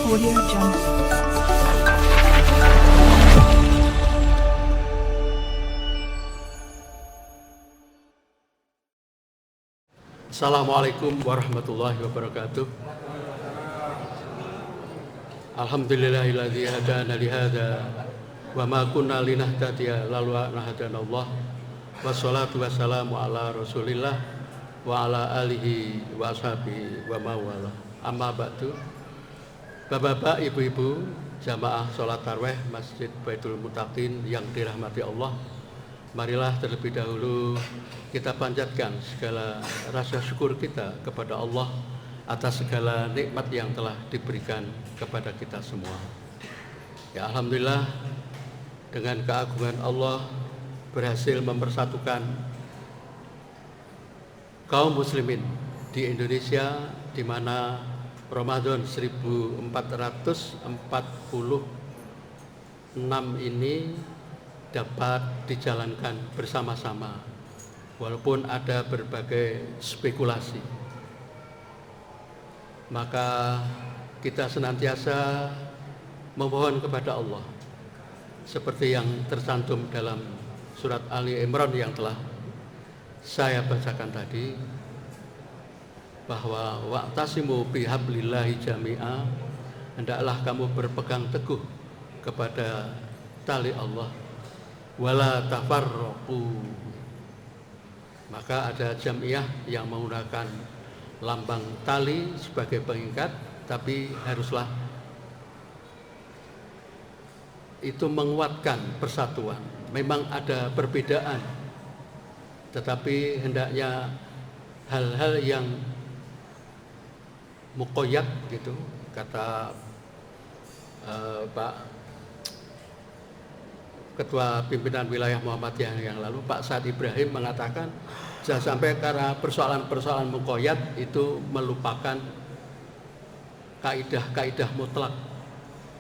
Audio Jungle. Assalamualaikum warahmatullahi wabarakatuh. Alhamdulillahilladzi hadana li hadza wa ma kunna linahtadiya laula an hadanallah. Wassalatu wassalamu ala Rasulillah wa ala alihi wa ashabihi wa mawala. Amma ba'du. Bapak-bapak, ibu-ibu, jamaah salat tarawih Masjid Baitul Muttaqin yang dirahmati Allah. Marilah terlebih dahulu kita panjatkan segala rasa syukur kita kepada Allah atas segala nikmat yang telah diberikan kepada kita semua. Ya, alhamdulillah, dengan keagungan Allah berhasil mempersatukan kaum muslimin di Indonesia, di mana Ramadan 1446 ini dapat dijalankan bersama-sama walaupun ada berbagai spekulasi. Maka kita senantiasa memohon kepada Allah seperti yang tercantum dalam surat Ali Imran yang telah saya bacakan tadi, bahwa wa'tasimu bihablillahi jami'a, hendaklah kamu berpegang teguh kepada tali Allah, wala tafarraqu. Maka ada jamiah yang menggunakan lambang tali sebagai pengikat, tapi haruslah itu menguatkan persatuan. Memang ada perbedaan, tetapi hendaknya hal-hal yang muqayyad gitu, kata Pak Ketua Pimpinan Wilayah Muhammadiyah yang lalu, Pak Said Ibrahim, mengatakan jangan sampai karena persoalan-persoalan muqayyad itu melupakan kaidah-kaidah mutlak,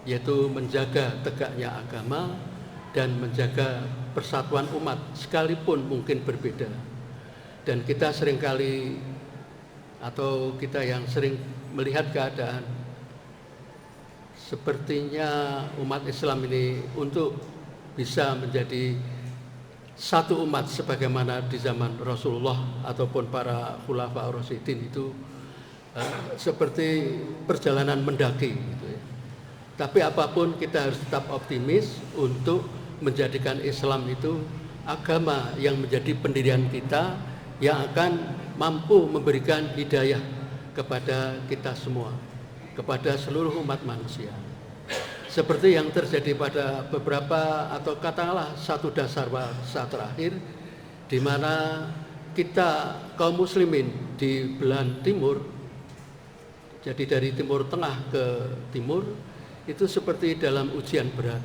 yaitu menjaga tegaknya agama dan menjaga persatuan umat sekalipun mungkin berbeda. Dan kita seringkali, atau kita yang sering melihat keadaan, sepertinya umat Islam ini untuk bisa menjadi satu umat sebagaimana di zaman Rasulullah ataupun para khulafa ar-rasyidin itu seperti perjalanan mendaki gitu ya. Tapi apapun kita harus tetap optimis untuk menjadikan Islam itu agama yang menjadi pendirian kita, yang akan mampu memberikan hidayah kepada kita semua, kepada seluruh umat manusia. Seperti yang terjadi pada beberapa, atau katakanlah satu dasar bangsa terakhir, di mana kita kaum muslimin di belahan timur, jadi dari timur tengah ke timur, itu seperti dalam ujian berat.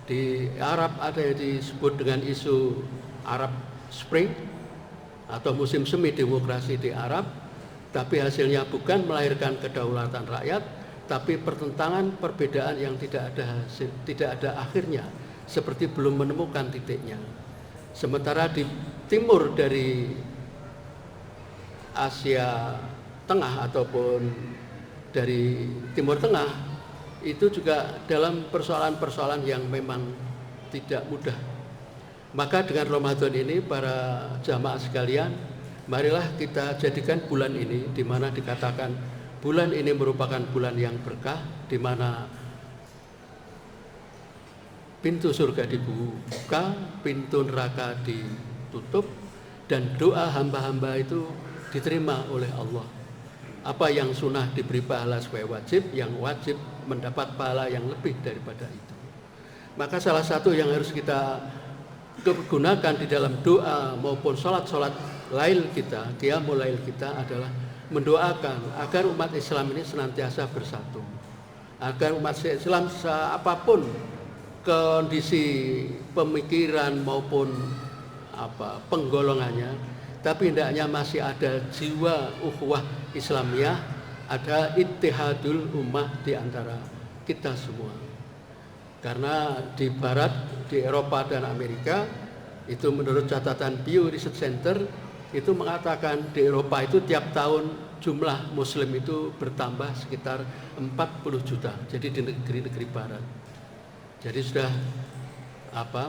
Di Arab ada yang disebut dengan isu Arab Spring atau musim semi demokrasi di Arab, tapi hasilnya bukan melahirkan kedaulatan rakyat, tapi pertentangan, perbedaan yang tidak ada akhirnya, seperti belum menemukan titiknya. Sementara di timur dari Asia Tengah ataupun dari Timur Tengah, itu juga dalam persoalan-persoalan yang memang tidak mudah. Maka dengan Ramadan ini, para jamaah sekalian, marilah kita jadikan bulan ini, di mana dikatakan bulan ini merupakan bulan yang berkah, di mana pintu surga dibuka, pintu neraka ditutup, dan doa hamba-hamba itu diterima oleh Allah. Apa yang sunnah diberi pahala sebagai wajib, yang wajib mendapat pahala yang lebih daripada itu. Maka salah satu yang harus kita gunakan di dalam doa maupun sholat lail kita, qiyamul lail kita, adalah mendoakan agar umat Islam ini senantiasa bersatu, agar umat Islam apapun kondisi pemikiran maupun penggolongannya, tapi hendaknya masih ada jiwa ukhuwah Islamiyah, ada ittihadul ummah di antara kita semua. Karena di Barat, di Eropa dan Amerika, itu menurut catatan Pew Research Center, itu mengatakan di Eropa itu tiap tahun jumlah muslim itu bertambah sekitar 40 juta. Jadi di negeri-negeri barat. Jadi sudah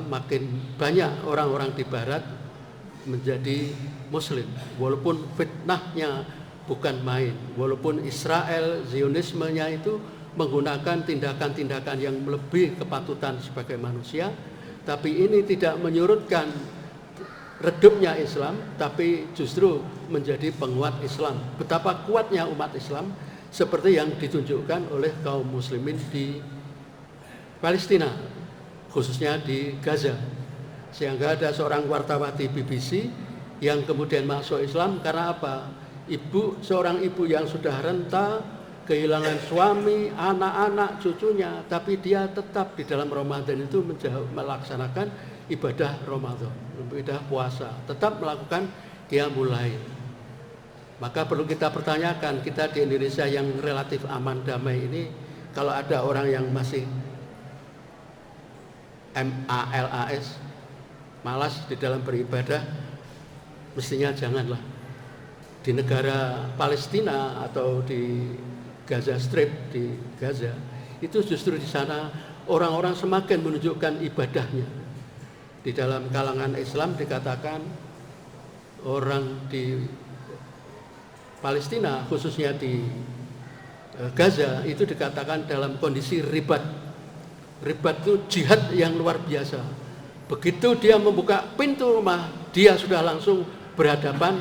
makin banyak orang-orang di barat menjadi muslim, walaupun fitnahnya bukan main, walaupun Israel Zionismenya itu menggunakan tindakan-tindakan yang lebih kepatutan sebagai manusia, tapi ini tidak menyurutkan redupnya Islam, tapi justru menjadi penguat Islam. Betapa kuatnya umat Islam seperti yang ditunjukkan oleh kaum muslimin di Palestina, khususnya di Gaza. Sehingga ada seorang wartawati BBC yang kemudian masuk Islam karena apa? Seorang ibu yang sudah renta, kehilangan suami, anak-anak, cucunya, tapi dia tetap di dalam Ramadan itu melaksanakan ibadah Ramadan, ibadah puasa, tetap melakukan qiyamul lail. Maka perlu kita pertanyakan, kita di Indonesia yang relatif aman damai ini, kalau ada orang yang masih MALAS, malas di dalam beribadah, mestinya janganlah. Di negara Palestina atau di Gaza Strip, di Gaza, itu justru di sana orang-orang semakin menunjukkan ibadahnya. Di dalam kalangan Islam dikatakan orang di Palestina, khususnya di Gaza, itu dikatakan dalam kondisi ribat. Ribat itu jihad yang luar biasa. Begitu dia membuka pintu rumah, dia sudah langsung berhadapan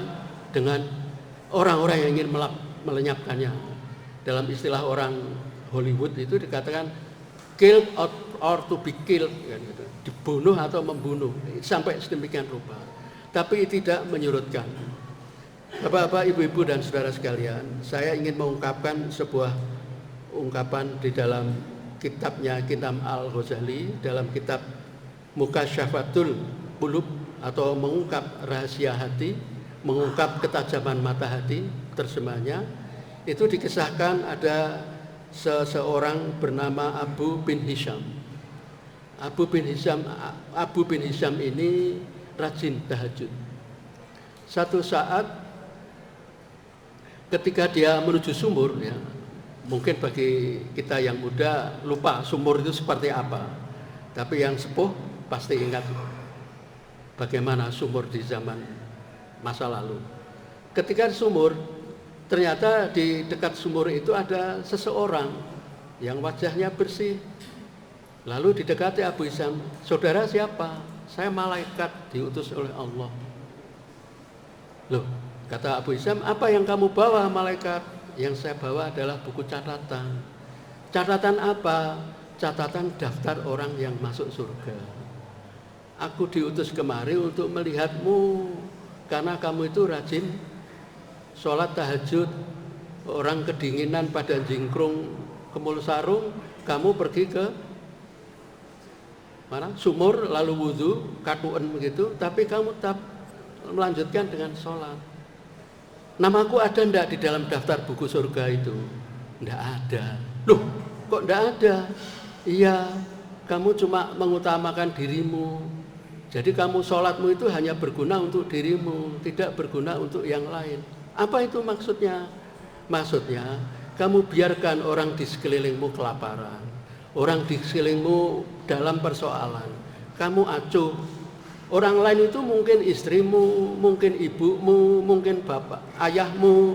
dengan orang-orang yang ingin melenyapkannya. Dalam istilah orang Hollywood itu dikatakan killed or to be killed, dibunuh atau membunuh, sampai sedemikian rupa. Tapi tidak menyurutkan. Bapak-bapak, ibu-ibu dan saudara sekalian, saya ingin mengungkapkan sebuah ungkapan di dalam kitabnya Kitab Al-Ghazali, dalam kitab Mukasyafatul Qulub, atau mengungkap rahasia hati, mengungkap ketajaman mata hati, terjemahnya itu dikisahkan ada seseorang bernama Abu bin Hisham. Abu bin Hisham ini rajin tahajud. Satu saat ketika dia menuju sumur, ya, mungkin bagi kita yang muda lupa sumur itu seperti apa, tapi yang sepuh pasti ingat bagaimana sumur di zaman masa lalu. Ketika di sumur, ternyata di dekat sumur itu ada seseorang yang wajahnya bersih. Lalu didekati Abu Hisham, saudara siapa? Saya malaikat diutus oleh Allah. Loh, kata Abu Hisham, apa yang kamu bawa malaikat? Yang saya bawa adalah buku catatan. Catatan apa? Catatan daftar orang yang masuk surga. Aku diutus kemari untuk melihatmu, karena kamu itu rajin sholat tahajud. Orang kedinginan pada jingkrung kemul sarung, kamu pergi ke mana? Sumur, lalu wudhu, katuen begitu, tapi kamu tetap melanjutkan dengan sholat. Namaku ada ndak di dalam daftar buku surga itu? Ndak ada. Loh, kok ndak ada? Iya, kamu cuma mengutamakan dirimu. Jadi kamu sholatmu itu hanya berguna untuk dirimu, tidak berguna untuk yang lain. Apa itu maksudnya? Maksudnya, kamu biarkan orang di sekelilingmu kelaparan, orang di sekelilingmu dalam persoalan. Kamu acuh. Orang lain itu mungkin istrimu, mungkin ibumu, mungkin bapak, ayahmu,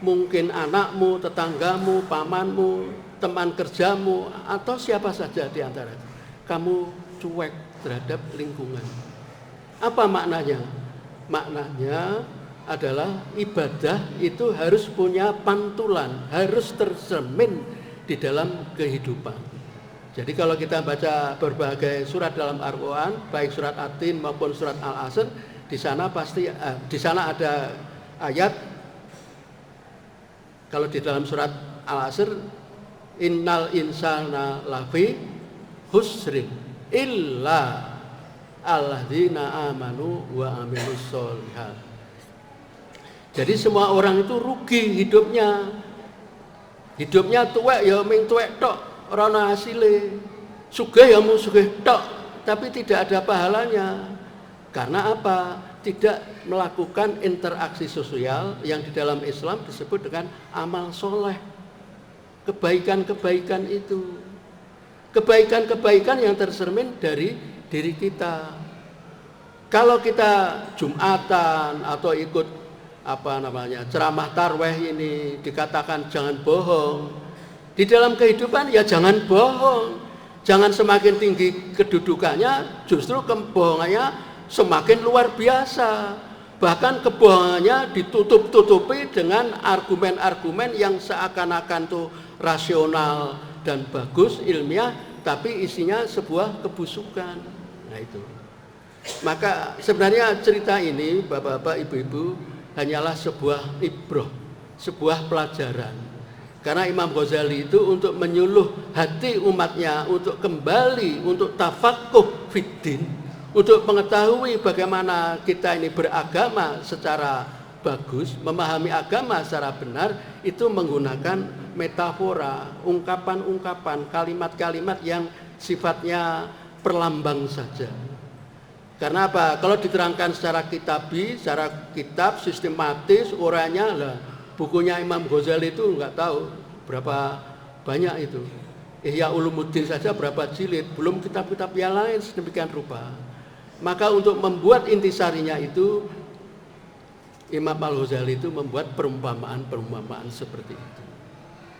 mungkin anakmu, tetanggamu, pamanmu, teman kerjamu, atau siapa saja di antara itu. Kamu cuek terhadap lingkungan. Apa maknanya? Maknanya adalah ibadah itu harus punya pantulan, harus tercermin di dalam kehidupan. Jadi kalau kita baca berbagai surat dalam Al-Quran, baik surat At-Tin maupun surat Al-Asr, di sana ada ayat. Kalau di dalam surat Al-Asr, innal insana lafi husrin illa alladzina amanu wa amilus sholihat. Jadi semua orang itu rugi hidupnya. Hidupnya tuwek ya ming tuwek tok, ora ana hasile. Sugih ya mung sugih tok, tapi tidak ada pahalanya. Karena apa? tidak melakukan interaksi sosial yang di dalam Islam disebut dengan amal soleh. Kebaikan-kebaikan itu, kebaikan-kebaikan yang tercermin dari diri kita. Kalau kita Jumatan atau ikut ceramah tarweh ini dikatakan jangan bohong, di dalam kehidupan ya jangan bohong, jangan semakin tinggi kedudukannya justru kebohongannya semakin luar biasa, bahkan kebohongannya ditutup-tutupi dengan argumen-argumen yang seakan-akan tuh rasional dan bagus ilmiah, tapi isinya sebuah kebusukan. Nah itu. Maka sebenarnya cerita ini bapak-bapak, ibu-ibu hanyalah sebuah ibroh, sebuah pelajaran. Karena Imam Ghazali itu untuk menyuluh hati umatnya untuk kembali untuk tafakuh fiddin, untuk mengetahui bagaimana kita ini beragama secara bagus, memahami agama secara benar, itu menggunakan metafora, ungkapan-ungkapan, kalimat-kalimat yang sifatnya perlambang saja. Karena apa? Kalau diterangkan secara kitabi, secara kitab sistematis, uraiannya lah, bukunya Imam Ghazali itu nggak tahu berapa banyak itu. Ihya Ulumuddin saja berapa jilid, belum kitab-kitab yang lain sedemikian rupa. Maka untuk membuat intisarinya itu, Imam Al-Ghazali itu membuat perumpamaan-perumpamaan seperti itu.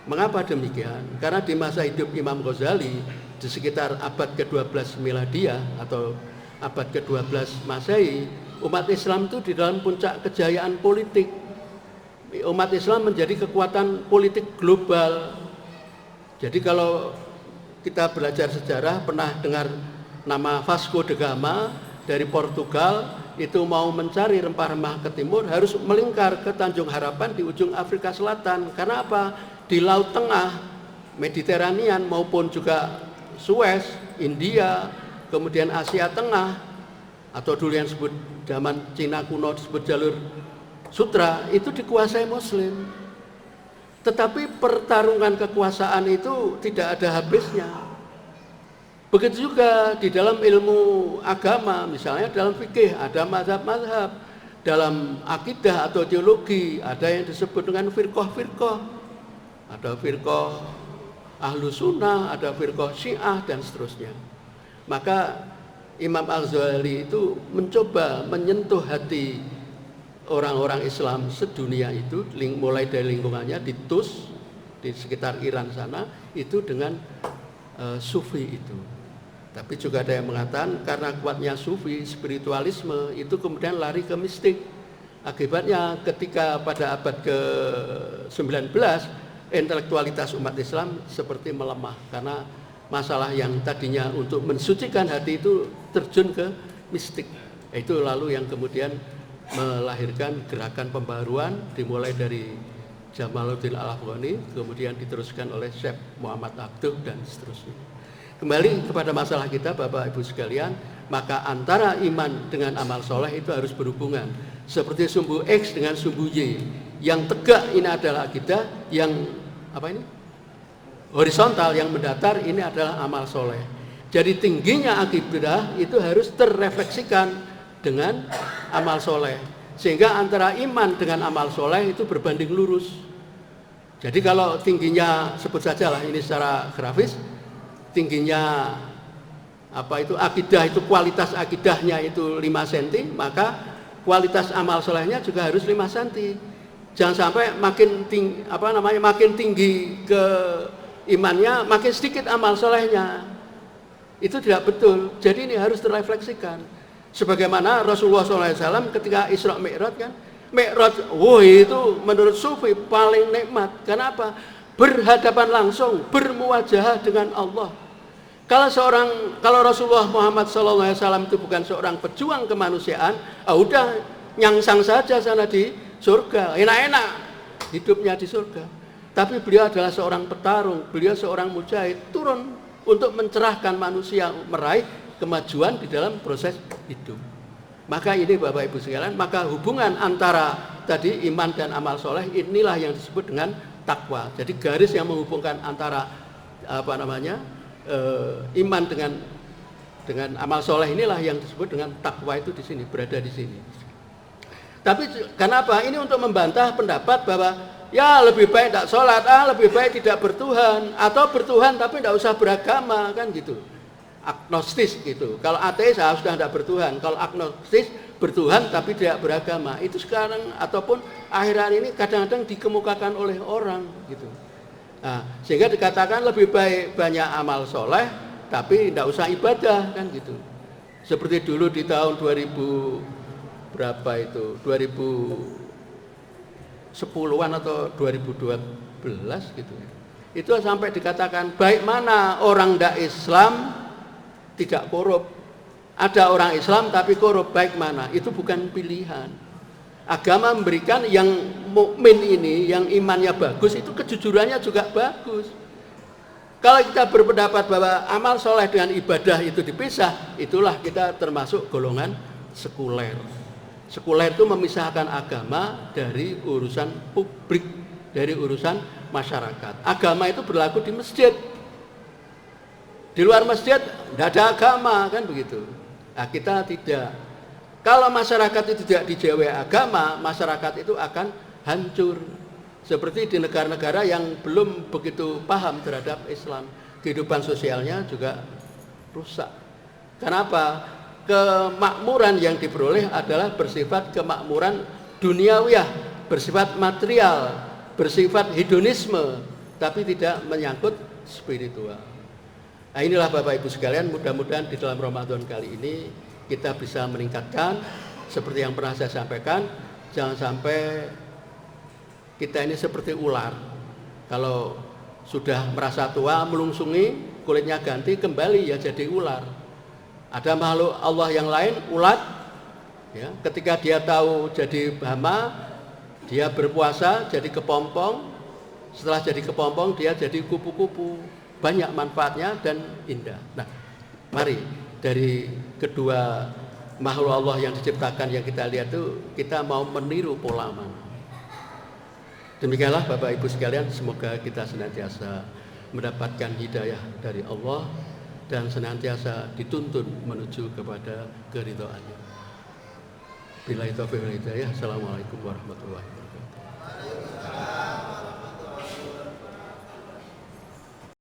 Mengapa demikian? Karena di masa hidup Imam Ghazali, di sekitar abad ke-12 Miladiyah atau abad ke-12 Masehi, umat Islam itu di dalam puncak kejayaan politik. Umat Islam menjadi kekuatan politik global. Jadi kalau kita belajar sejarah, pernah dengar nama Vasco da Gama dari Portugal, itu mau mencari rempah-rempah ke timur harus melingkar ke Tanjung Harapan di ujung Afrika Selatan. Karena apa? Di Laut Tengah, Mediterranean maupun juga Suez, India, kemudian Asia Tengah, atau dulu yang disebut zaman Cina kuno disebut jalur sutra, itu dikuasai Muslim. Tetapi pertarungan kekuasaan itu tidak ada habisnya. Begitu juga di dalam ilmu agama, misalnya dalam fikih ada mazhab-mazhab, dalam akidah atau teologi ada yang disebut dengan firqah-firqah, ada firqah Ahlu Sunnah, ada firqah Syiah dan seterusnya. Maka Imam Al-Ghazali itu mencoba menyentuh hati orang-orang Islam sedunia itu, mulai dari lingkungannya di Tus, di sekitar Iran sana, itu dengan sufi itu. Tapi juga ada yang mengatakan karena kuatnya sufi, spiritualisme itu kemudian lari ke mistik. Akibatnya ketika pada abad ke-19 intelektualitas umat Islam seperti melemah karena masalah yang tadinya untuk mensucikan hati itu terjun ke mistik. Itu lalu yang kemudian melahirkan gerakan pembaruan dimulai dari Jamaluddin Al-Afghani, kemudian diteruskan oleh Syekh Muhammad Abduh dan seterusnya. Kembali kepada masalah kita Bapak Ibu sekalian, maka antara iman dengan amal soleh itu harus berhubungan. Seperti sumbu X dengan sumbu Y. Yang tegak ini adalah akidah, yang horizontal, yang mendatar ini adalah amal soleh. Jadi tingginya akidah itu harus terrefleksikan dengan amal soleh, sehingga antara iman dengan amal soleh itu berbanding lurus. Jadi kalau tingginya, sebut saja lah ini secara grafis, tingginya akidah itu, kualitas akidahnya itu 5 cm, maka kualitas amal solehnya juga harus 5 cm. Jangan sampai makin tinggi ke imannya, makin sedikit amal solehnya. Itu tidak betul. Jadi ini harus terrefleksikan. Sebagaimana Rasulullah SAW ketika Isra Mi'raj kan, itu menurut Sufi paling nikmat. Kenapa? Berhadapan langsung, bermuwajahah dengan Allah. Kalau Rasulullah Muhammad SAW itu bukan seorang pejuang kemanusiaan, udah nyangsang saja sana di surga, enak-enak hidupnya di surga. Tapi beliau adalah seorang petarung, beliau seorang mujahid, turun untuk mencerahkan manusia, meraih kemajuan di dalam proses hidup. Maka ini Bapak Ibu sekalian, maka hubungan antara tadi iman dan amal soleh inilah yang disebut dengan takwa. Jadi garis yang menghubungkan antara iman dengan amal soleh inilah yang disebut dengan takwa, itu di sini, berada di sini. Tapi kenapa? Ini untuk membantah pendapat bahwa ya lebih baik tidak sholat, lebih baik tidak bertuhan, atau bertuhan tapi tidak usah beragama, kan gitu. Agnostis gitu. Kalau ateis sudah tidak bertuhan. Kalau agnostis bertuhan tapi tidak beragama. Itu sekarang ataupun akhir-akhir ini kadang-kadang dikemukakan oleh orang gitu. Nah, sehingga dikatakan lebih baik banyak amal soleh tapi tidak usah ibadah, kan gitu. Seperti dulu di tahun 2000 berapa itu? 2010-an atau 2012 gitu. Itu sampai dikatakan baik mana orang tidak Islam tidak korup. Ada orang Islam tapi korup, baik mana? Itu bukan pilihan. Agama memberikan yang mukmin ini, yang imannya bagus, itu kejujurannya juga bagus. Kalau kita berpendapat bahwa amal soleh dengan ibadah itu dipisah, itulah kita termasuk golongan sekuler. Sekuler itu memisahkan agama dari urusan publik, dari urusan masyarakat. Agama itu berlaku di masjid. Di luar masjid tidak ada agama, kan begitu. Nah, kita tidak. Kalau masyarakat itu tidak dijauhi agama, masyarakat itu akan hancur. Seperti di negara-negara yang belum begitu paham terhadap Islam, kehidupan sosialnya juga rusak. Kenapa? Kemakmuran yang diperoleh adalah bersifat kemakmuran duniawiyah, bersifat material, bersifat hedonisme, tapi tidak menyangkut spiritual. Nah, inilah Bapak Ibu sekalian, mudah-mudahan di dalam Ramadan kali ini kita bisa meningkatkan seperti yang pernah saya sampaikan. Jangan sampai kita ini seperti ular. Kalau sudah merasa tua, melungsungi, kulitnya ganti, kembali ya jadi ular. Ada makhluk Allah yang lain, ulat, ya, ketika dia tahu jadi hama, dia berpuasa jadi kepompong. Setelah jadi kepompong, dia jadi kupu-kupu. Banyak manfaatnya dan indah. Nah, mari dari kedua makhluk Allah yang diciptakan yang kita lihat itu, kita mau meniru pola mana. Demikianlah Bapak Ibu sekalian, semoga kita senantiasa mendapatkan hidayah dari Allah dan senantiasa dituntun menuju kepada keridhaannya. Billahi taufiq wal hidayah. Assalamualaikum warahmatullahi wabarakatuh.